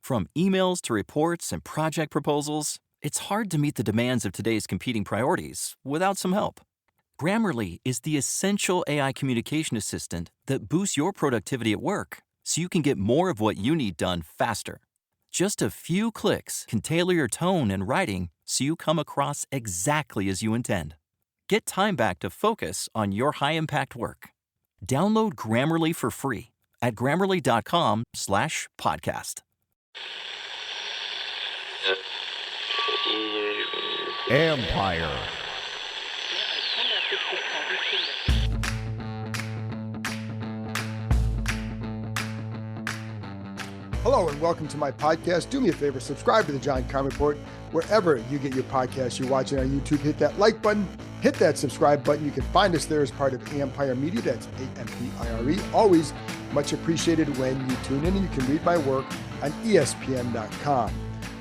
From emails to reports and project proposals, it's hard to meet the demands of today's competing priorities without some help. Grammarly is the essential AI communication assistant that boosts your productivity at work so you can get more of what you need done faster. Just a few clicks can tailor your tone and writing so you come across exactly as you intend. Get time back to focus on your high-impact work. Download Grammarly for free at grammarly.com/podcast. Empire. Hello and welcome to my podcast. Do me a favor, subscribe to the John Keim Report wherever you get your podcasts. You're watching on YouTube, hit that like button, hit that subscribe button. You can find us there as part of Empire Media. That's AMPIRE. Always much appreciated when you tune in, and you can read my work on ESPN.com.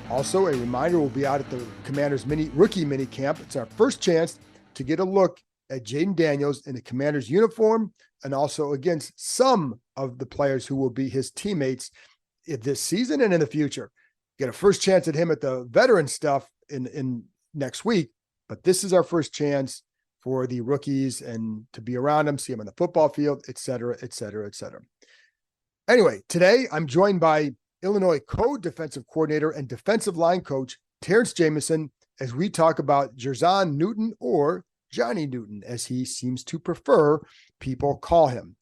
Also, a reminder, we'll be out at the Commanders rookie mini camp. It's our first chance to get a look at Jaden Daniels in the Commanders uniform, and also against some of the players who will be his teammates this season and in the future. Get a first chance at him at the veteran stuff in next week, but this is our first chance for the rookies and to be around them, see them on the football field, et cetera, et cetera, et cetera. Anyway, today I'm joined by Illinois co-defensive coordinator and defensive line coach Terrance Jamison as we talk about Jer'Zhan Newton, or Johnny Newton, as he seems to prefer people call him.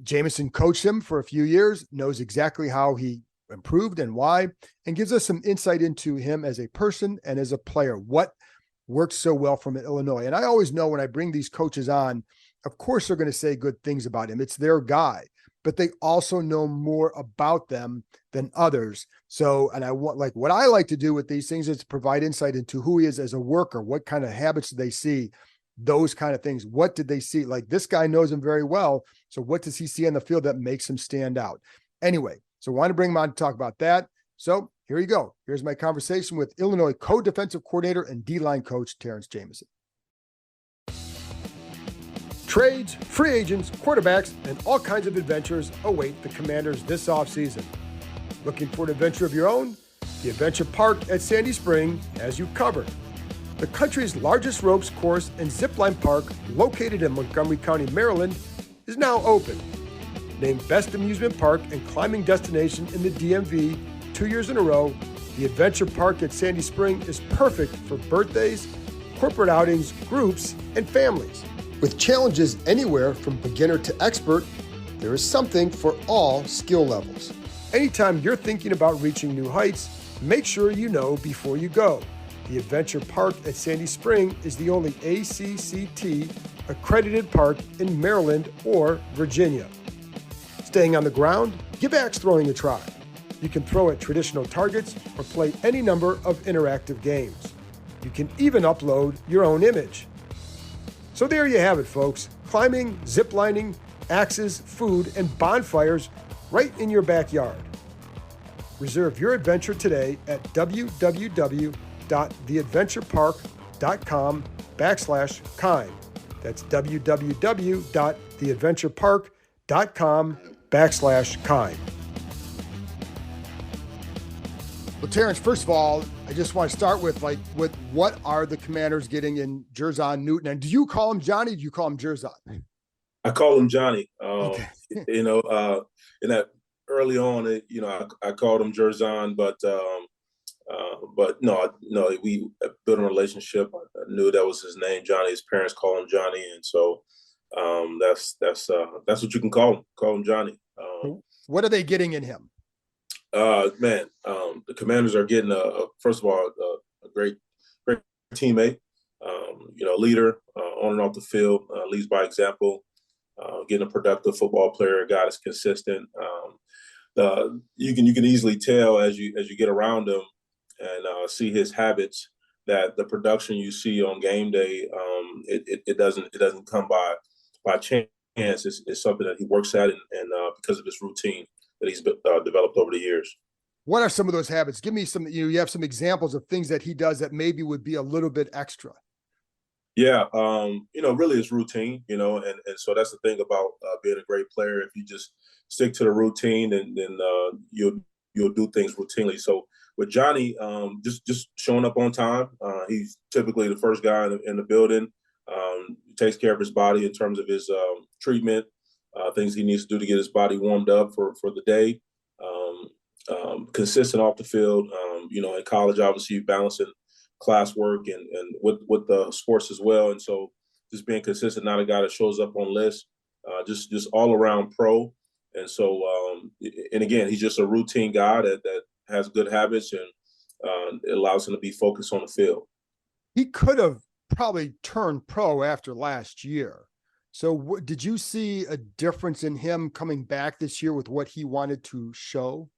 Jamison coached him for a few years, knows exactly how he improved and why, and gives us some insight into him as a person and as a player, what works so well from Illinois. And I always know when I bring these coaches on, of course, they're going to say good things about him. It's their guy, but they also know more about them than others. So, and what I like to do with these things is to provide insight into who he is as a worker, what kind of habits do they see, those kind of things. What did they see? Like, this guy knows him very well. So what does he see on the field that makes him stand out? Anyway, so I want to bring him on to talk about that. So here you go. Here's my conversation with Illinois co-defensive coordinator and D-line coach, Terrance Jamison. Trades, free agents, quarterbacks, and all kinds of adventures await the Commanders this offseason. Looking for an adventure of your own? The Adventure Park at Sandy Spring has you covered. The country's largest ropes course and zipline park, located in Montgomery County, Maryland, is now open. Named Best Amusement Park and Climbing Destination in the DMV 2 years in a row, the Adventure Park at Sandy Spring is perfect for birthdays, corporate outings, groups, and families. With challenges anywhere from beginner to expert, there is something for all skill levels. Anytime you're thinking about reaching new heights, make sure you know before you go. The Adventure Park at Sandy Spring is the only ACCT accredited park in Maryland or Virginia. Staying on the ground, give axe throwing a try. You can throw at traditional targets or play any number of interactive games. You can even upload your own image. So there you have it, folks. Climbing, ziplining, axes, food, and bonfires right in your backyard. Reserve your adventure today at www.theadventurepark.com/Keim. That's www.theadventurepark.com/Keim. Well, Terrance, first of all, I just want to start with what are the Commanders getting in Jer'Zhan Newton? And do you call him Johnny? Do you call him Jer'Zhan? I call him Johnny. Okay. In that early on, I called him Jer'Zhan, but no, we built a relationship. I knew that was his name, Johnny. His parents call him Johnny, and so that's what you can call him. Call him Johnny. What are they getting in him? The Commanders are getting first of all a great teammate, leader on and off the field, leads by example, getting a productive football player, a guy that's consistent. You can easily tell as you get around him and see his habits that the production you see on game day, it doesn't come by chance. It's something that he works at and because of his routine that he's developed over the years. What are some of those habits? Give me some, you have some examples of things that he does that maybe would be a little bit extra. Yeah. Really it's routine, and so that's the thing about being a great player. If you just stick to the routine, then you'll you'll do things routinely. So with Johnny, just showing up on time. He's typically the first guy in the building. Takes care of his body in terms of his treatment, things he needs to do to get his body warmed up for the day. Consistent off the field. In college, obviously, you're balancing classwork and with the sports as well. And so just being consistent, not a guy that shows up on lists, just all around pro. And so, and again, he's just a routine guy that has good habits, and it allows him to be focused on the field. He could have probably turned pro after last year. So did you see a difference in him coming back this year with what he wanted to show?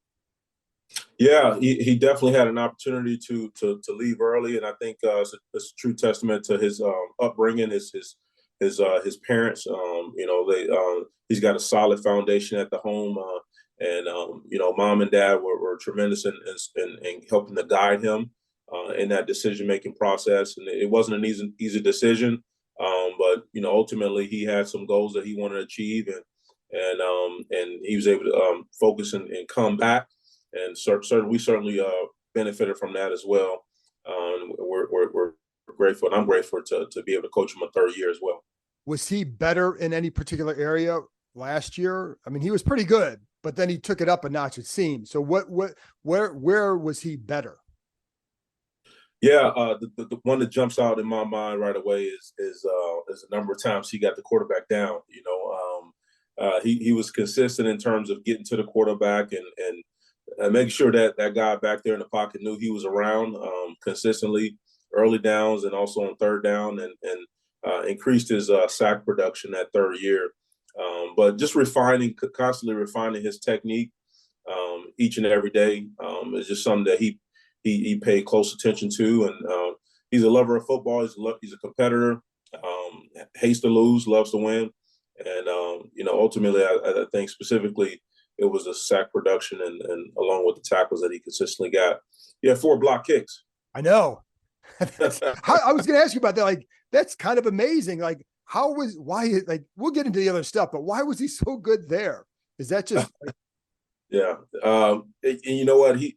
Yeah, he definitely had an opportunity to leave early, and I think it's a true testament to his upbringing, his parents. He's got a solid foundation at the home, and mom and dad were tremendous in helping to guide him in that decision making process. And it wasn't an easy decision, but ultimately he had some goals that he wanted to achieve, and he was able to focus and come back. And we certainly benefited from that as well. We're grateful, and I'm grateful to be able to coach him a third year as well. Was he better in any particular area last year? I mean, he was pretty good, but then he took it up a notch, it seems. So where was he better? Yeah, the one that jumps out in my mind right away is a number of times he got the quarterback down. He was consistent in terms of getting to the quarterback and making sure that guy back there in the pocket knew he was around consistently, early downs and also on third down, and increased his sack production that third year. But just constantly refining his technique each and every day is just something that he paid close attention to. And he's a lover of football. He's a competitor, hates to lose, loves to win. And, ultimately, I think specifically it was the sack production and along with the tackles that he consistently got. He had 4 block kicks. I know. I was going to ask you about that. Like, that's kind of amazing. Like, we'll get into the other stuff, but why was he so good there? Is that just Yeah. And you know what? I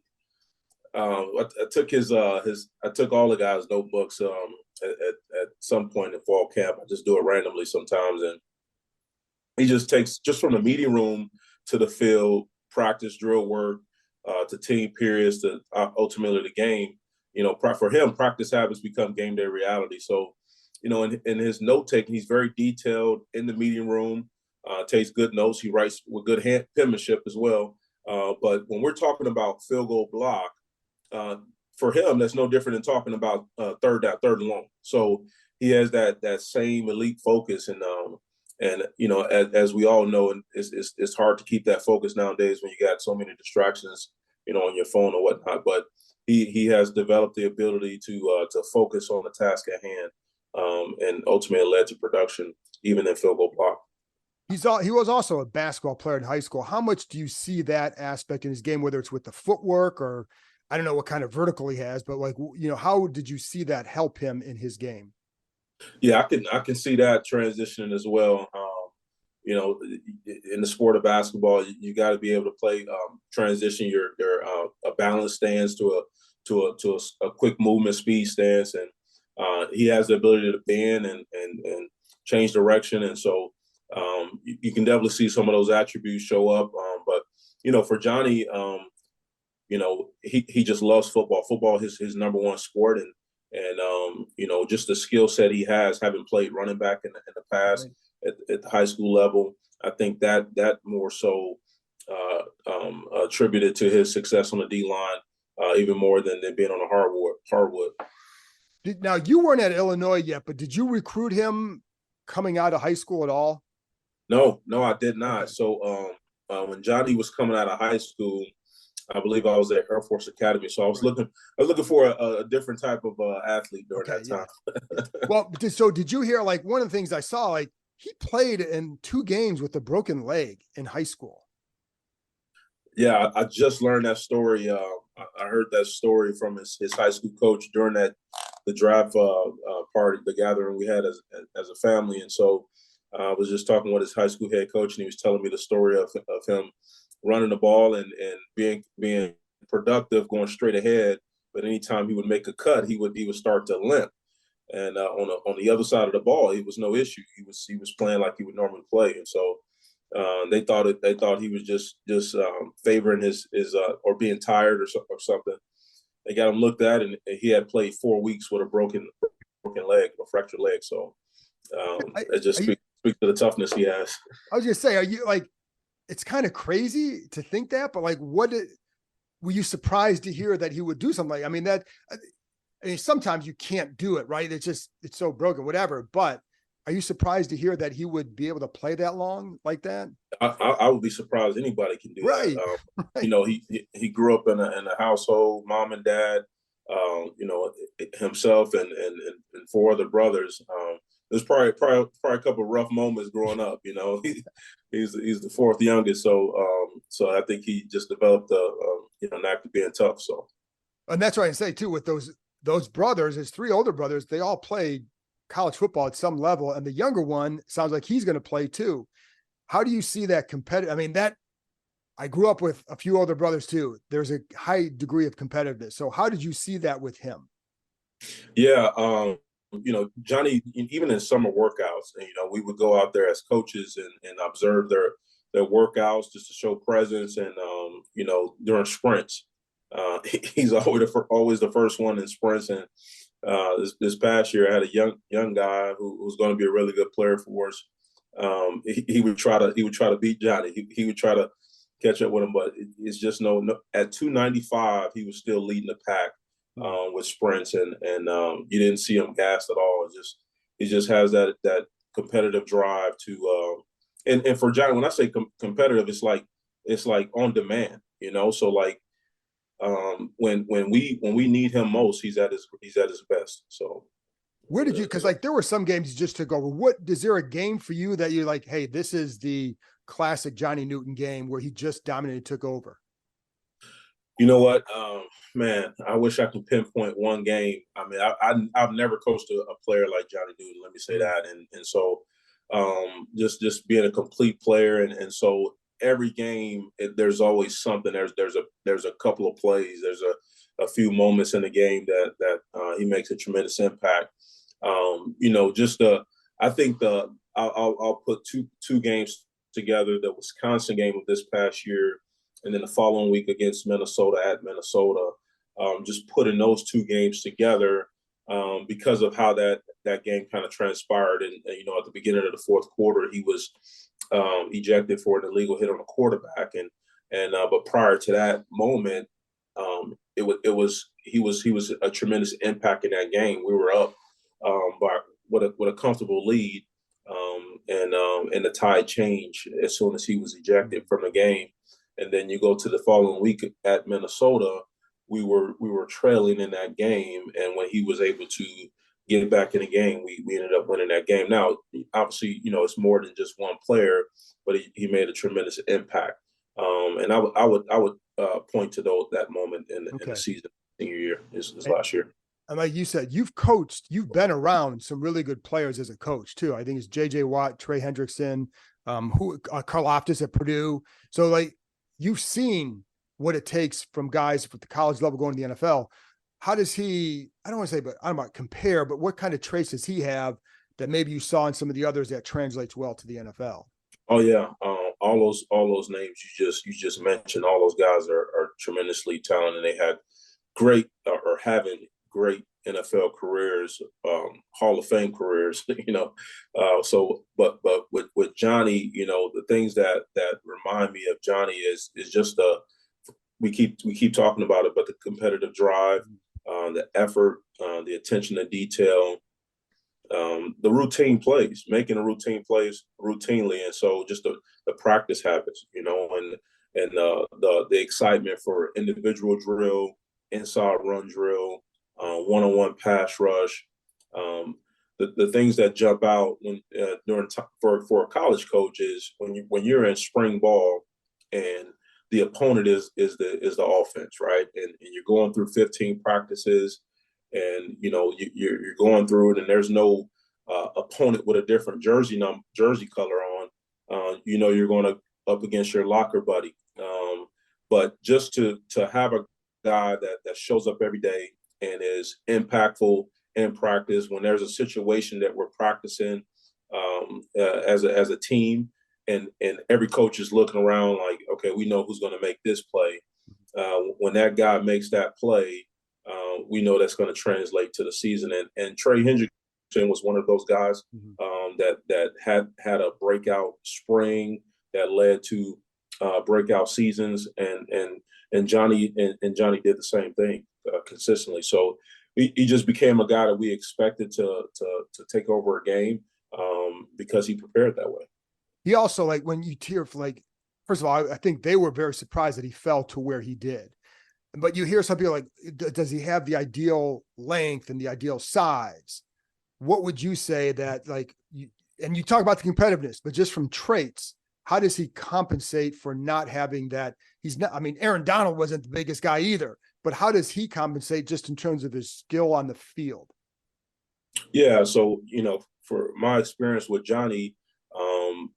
took all the guys' notebooks at some point in fall camp. I just do it randomly sometimes, and he just takes just from the meeting room to the field, practice, drill work, to team periods, to ultimately the game. For him, practice habits become game day reality. So, in his note taking, he's very detailed in the meeting room. Takes good notes. He writes with good penmanship as well. But when we're talking about field goal block, for him, that's no different than talking about third and long. So he has that same elite focus, and as we all know, and it's hard to keep that focus nowadays when you got so many distractions, on your phone or whatnot. But he has developed the ability to focus on the task at hand, and ultimately led to production, even in field goal block. he was also a basketball player in high school. How much do you see that aspect in his game, whether it's with the footwork or I don't know what kind of vertical he has, but how did you see that help him in his game? Yeah, I can see that transitioning as well. In the sport of basketball, you got to be able to play transition your a balanced stance to a quick movement speed stance, and he has the ability to bend and change direction, and so you can definitely see some of those attributes show up. But for Johnny, he just loves football. Football is his number one sport, and just the skill set he has, having played running back in the past at the high school level. I think that more so attributed to his success on the D line, even more than being on the hardwood. Now, you weren't at Illinois yet, but did you recruit him coming out of high school at all? No, I did not. Okay. So when Johnny was coming out of high school, I believe I was at Air Force Academy. So I was looking for a different type of athlete during that time. Yeah. Well, so did you hear, one of the things I saw, he played in 2 games with a broken leg in high school. Yeah, I just learned that story. I heard that story from his high school coach during the draft party, the gathering we had as a family. And so I was just talking with his high school head coach, and he was telling me the story of him running the ball and being productive, going straight ahead. But anytime he would make a cut, he would start to limp. And on the other side of the ball, it was no issue. He was playing like he would normally play, and so they thought he was just favoring his or being tired or something. They got him looked at, and he had played 4 weeks with a broken leg, a fractured leg. So it just speaks to the toughness he has. I was gonna say, are you like? It's kind of crazy to think that, but like, were you surprised to hear that he would do something like? I mean, sometimes you can't do it, right? It's so broken, whatever. But are you surprised to hear that he would be able to play that long like that? I would be surprised anybody can do that. Right. You know, he grew up in a household, mom and dad, you know, himself and 4 other brothers. There's probably a couple of rough moments growing up. You know, he's the 4th youngest, so I think he just developed a knack of being tough. So, and that's what I say too with those brothers, his 3 older brothers, they all played college football at some level. And the younger one sounds like he's going to play too. How do you see that competitive? I mean, I grew up with a few older brothers too. There's a high degree of competitiveness. So how did you see that with him? Yeah. You know, Johnny, even in summer workouts, you know, we would go out there as coaches and observe their workouts just to show presence. And, you know, during sprints, he's always the first one in sprints. And this past year, I had a young guy who was going to be a really good player for us. He would try to beat Johnny. He would try to catch up with him, but it's just no. At 295, he was still leading the pack with sprints, and you didn't see him gassed at all. He just has that competitive drive to. And for Johnny, when I say competitive, it's like on demand, you know. So like when we need him most, he's at his best. So where did you? Because like there were some games you just took over. What is there a game for you that you're like, hey, this is the classic Johnny Newton game where he just dominated, took over? You know what, man, I wish I could pinpoint one game. I mean, I've never coached a player like Johnny Newton. Let me say that, and so just being a complete player, and so every game there's always something. There's a couple of plays. There's a few moments in the game that he makes a tremendous impact. You know, I think I'll put two games together. The Wisconsin game of this past year, and then the following week against Minnesota at Minnesota. Just putting those 2 games together because of how that game kind of transpired. And you know, at the beginning of the 4th quarter, he was ejected for an illegal hit on the quarterback, but prior to that moment, he was a tremendous impact in that game. We were up by with a comfortable lead, and the tide changed as soon as he was ejected from the game. And then you go to the following week at Minnesota, we were trailing in that game, and when he was able to get back in the game, we ended up winning that game. Now, obviously, you know, it's more than just one player, but he made a tremendous impact. And I would point to that moment in the season, senior year, is last year. And like you said, you've been around some really good players as a coach too. I think it's J.J. Watt, Trey Hendrickson, Carl Loftus at Purdue. So like you've seen what it takes from guys at the college level going to the NFL. How does he, I don't want to say, but I don't know, compare, but what kind of traits does he have that maybe you saw in some of the others that translates well to the NFL? Oh yeah. All those names you just mentioned, all those guys are tremendously talented. They had great or having great NFL careers, Hall of Fame careers, you know. But with Johnny, you know, the things that remind me of Johnny is just we keep talking about it, but the competitive drive, the effort, the attention to detail, the routine plays, making the routine plays routinely, and so just the practice habits, you know, and the excitement for individual drill, inside run drill, one-on-one pass rush, the things that jump out when for a college coach is when you're in spring ball and the opponent is the offense, right? And you're going through 15 practices, and you know you're going through it, and there's no opponent with a different jersey color on. You know you're going up against your locker buddy, But just to have a guy that shows up every day and is impactful in practice when there's a situation that we're practicing as a team, and every coach is looking around like, okay, we know who's going to make this play. When that guy makes that play, we know that's going to translate to the season. And Trey Hendrickson was one of those guys that had a breakout spring that led to breakout seasons, and Johnny did the same thing consistently. So he just became a guy that we expected to take over a game because he prepared that way. He also, like, when you hear, like, first of all, I think they were very surprised that he fell to where he did. But you hear some people like, does he have the ideal length and the ideal size? What would you say that, like, and you talk about the competitiveness, but just from traits, how does he compensate for not having that? He's not, I mean, Aaron Donald wasn't the biggest guy either, but how does he compensate just in terms of his skill on the field? Yeah. So, for my experience with Johnny,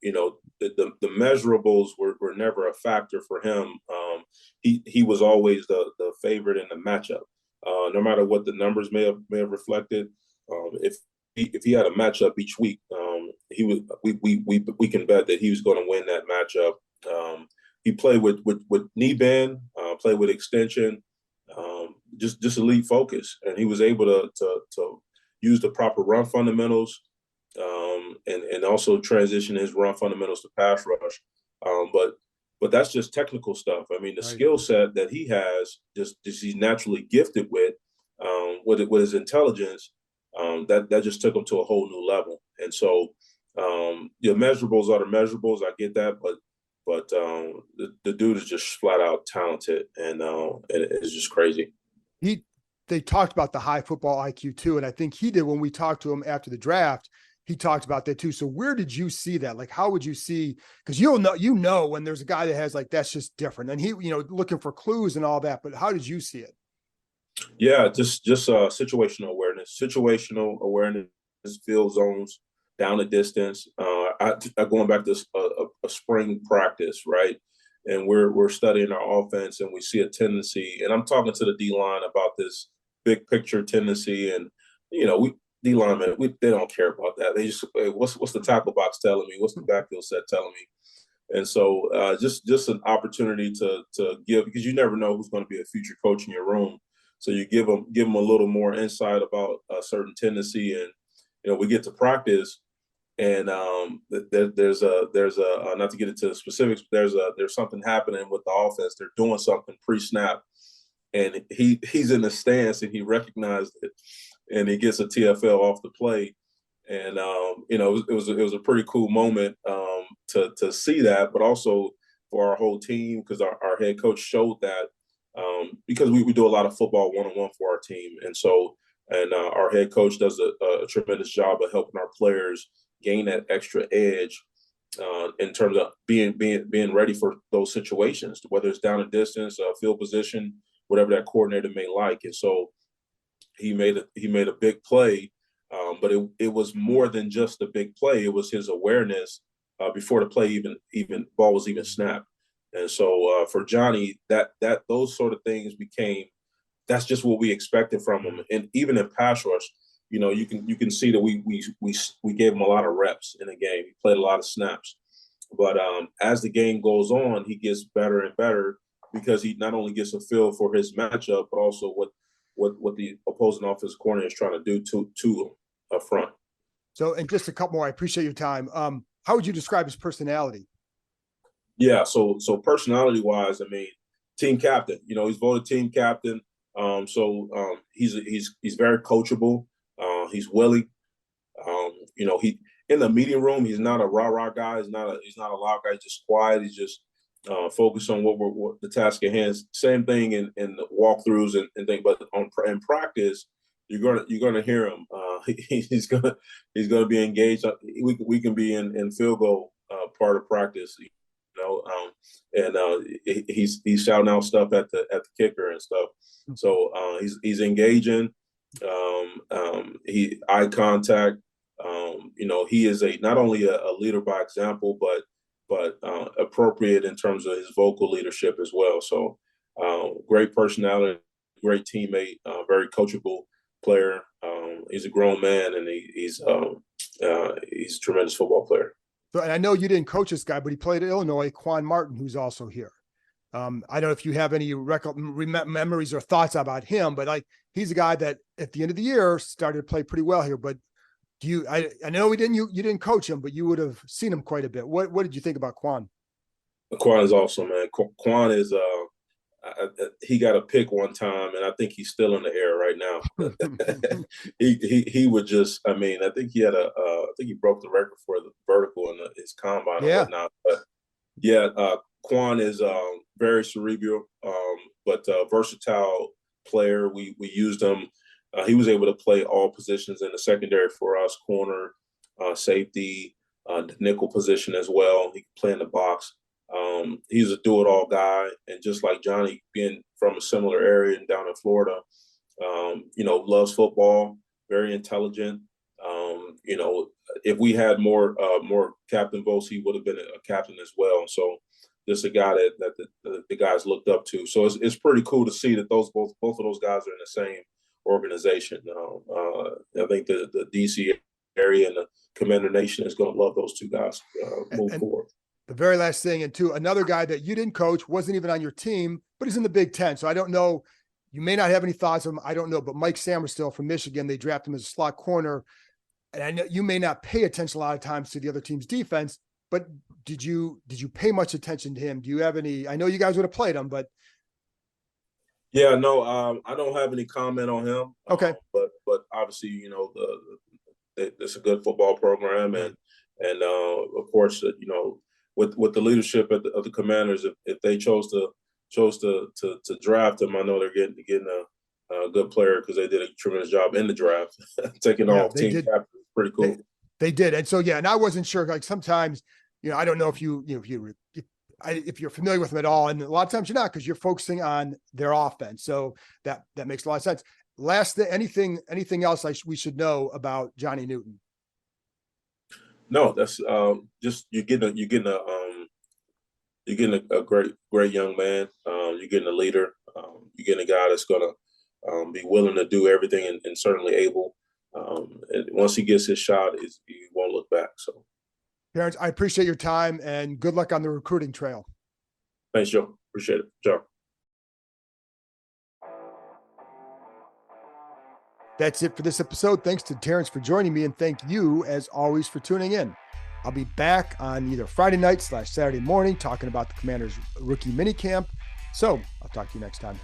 the measurables were never a factor for him. He was always the favorite in the matchup, no matter what the numbers may have reflected. If he had a matchup each week, we can bet that he was going to win that matchup. He played with knee bend, played with extension, just elite focus, and he was able to use the proper run fundamentals, and also transition his run fundamentals to pass rush. But that's just technical stuff. I mean, the skill set that he has, just he's naturally gifted with his intelligence, that just took him to a whole new level. And so the measurables are the measurables. I get that, but the dude is just flat out talented, and it's just crazy. They talked about the high football IQ too, and I think he did when we talked to him after the draft. He talked about that too. So where did you see that? Like, how would you see? Because you'll know when there's a guy that has, like, that's just different, and he, looking for clues and all that. But how did you see it? Yeah, just situational awareness. Situational awareness, field zones, down the distance. I going back to a spring practice, right? And we're studying our offense, and we see a tendency. And I'm talking to the D line about this big picture tendency, and D linemen, they don't care about that. They just, hey, what's the tackle box telling me? What's the backfield set telling me? And so just an opportunity to give, because you never know who's going to be a future coach in your room. So you give them a little more insight about a certain tendency, and we get to practice, and there's a not to get into the specifics, but there's something happening with the offense. They're doing something pre-snap, and he's in the stance, and he recognized it, and he gets a TFL off the play, and it was a pretty cool moment to see that, but also for our whole team, because our head coach showed that. Because we do a lot of football one-on-one for our team. And so, our head coach does a tremendous job of helping our players gain that extra edge in terms of being ready for those situations, whether it's down a distance, field position, whatever that coordinator may like. And so he made a big play, but it was more than just a big play. It was his awareness before the play even ball was even snapped. And so for Johnny, that those sort of things that's just what we expected from him. And even in pass rush, you can see that we gave him a lot of reps in the game. He played a lot of snaps. But as the game goes on, he gets better and better, because he not only gets a feel for his matchup, but also what the opposing offensive coordinator is trying to do to him up front. So, and just a couple more. I appreciate your time. How would you describe his personality? Yeah, so personality wise, I mean, team captain. He's voted team captain. He's very coachable. He's willing. He in the meeting room, he's not a rah-rah guy. He's not a loud guy. He's just quiet. He's just focused on what the task at hand. Same thing in the walkthroughs and things. But in practice, you're gonna hear him. He's gonna be engaged. We can be in field goal part of practice. He's shouting out stuff at the kicker and stuff. So he's engaging. He eye contact. He is not only a leader by example, but but appropriate in terms of his vocal leadership as well. So great personality, great teammate, very coachable player. He's a grown man, and he's a tremendous football player. So, and I know you didn't coach this guy, but he played at Illinois, Quan Martin, who's also here. I don't know if you have any memories or thoughts about him, but like, he's a guy that at the end of the year started to play pretty well here. But I know you didn't coach him, but you would have seen him quite a bit. What did you think about Quan? Quan is awesome, man. Quan is he got a pick one time, and I think he's still in the air right now. he would just, I mean, I think he had I think he broke the record for the vertical in his combine and whatnot. But yeah, Quan is very cerebral, but versatile player. We used him. He was able to play all positions in the secondary for us: corner, safety, the nickel position as well. He could play in the box. He's a do-it-all guy, and just like Johnny, being from a similar area and down in Florida, loves football, very intelligent. If we had more captain votes, he would have been a captain as well. So just a guy that the guys looked up to. So it's pretty cool to see that both of those guys are in the same organization. I think the DC area and the Commander Nation is going to love those two guys moving forward. The very last thing, and two, another guy that you didn't coach, wasn't even on your team, but he's in the Big Ten. So I don't know. You may not have any thoughts on him. I don't know. But Mike Samerstill from Michigan, they drafted him as a slot corner. And I know you may not pay attention a lot of times to the other team's defense, but did you pay much attention to him? Do you have any? I know you guys would have played him, but yeah, no, I don't have any comment on him. Okay, but obviously, it's a good football program, and of course, with the leadership of the Commanders, if they chose to draft him, I know they're getting a good player because they did a tremendous job in the draft, taking off team captain. Pretty cool. They did, and so and I wasn't sure. Like sometimes, I don't know if if you're familiar with them at all, and a lot of times you're not because you're focusing on their offense. So that makes a lot of sense. Last thing, anything else we should know about Johnny Newton? No, that's just you're getting a great young man. You're getting a leader. You're getting a guy that's going to be willing to do everything and certainly able. And once he gets his shot, he won't look back. So, Terrance, I appreciate your time and good luck on the recruiting trail. Thanks, Joe. Appreciate it. Joe. That's it for this episode. Thanks to Terrance for joining me, and thank you, as always, for tuning in. I'll be back on either Friday night / Saturday morning talking about the Commanders rookie minicamp. So I'll talk to you next time.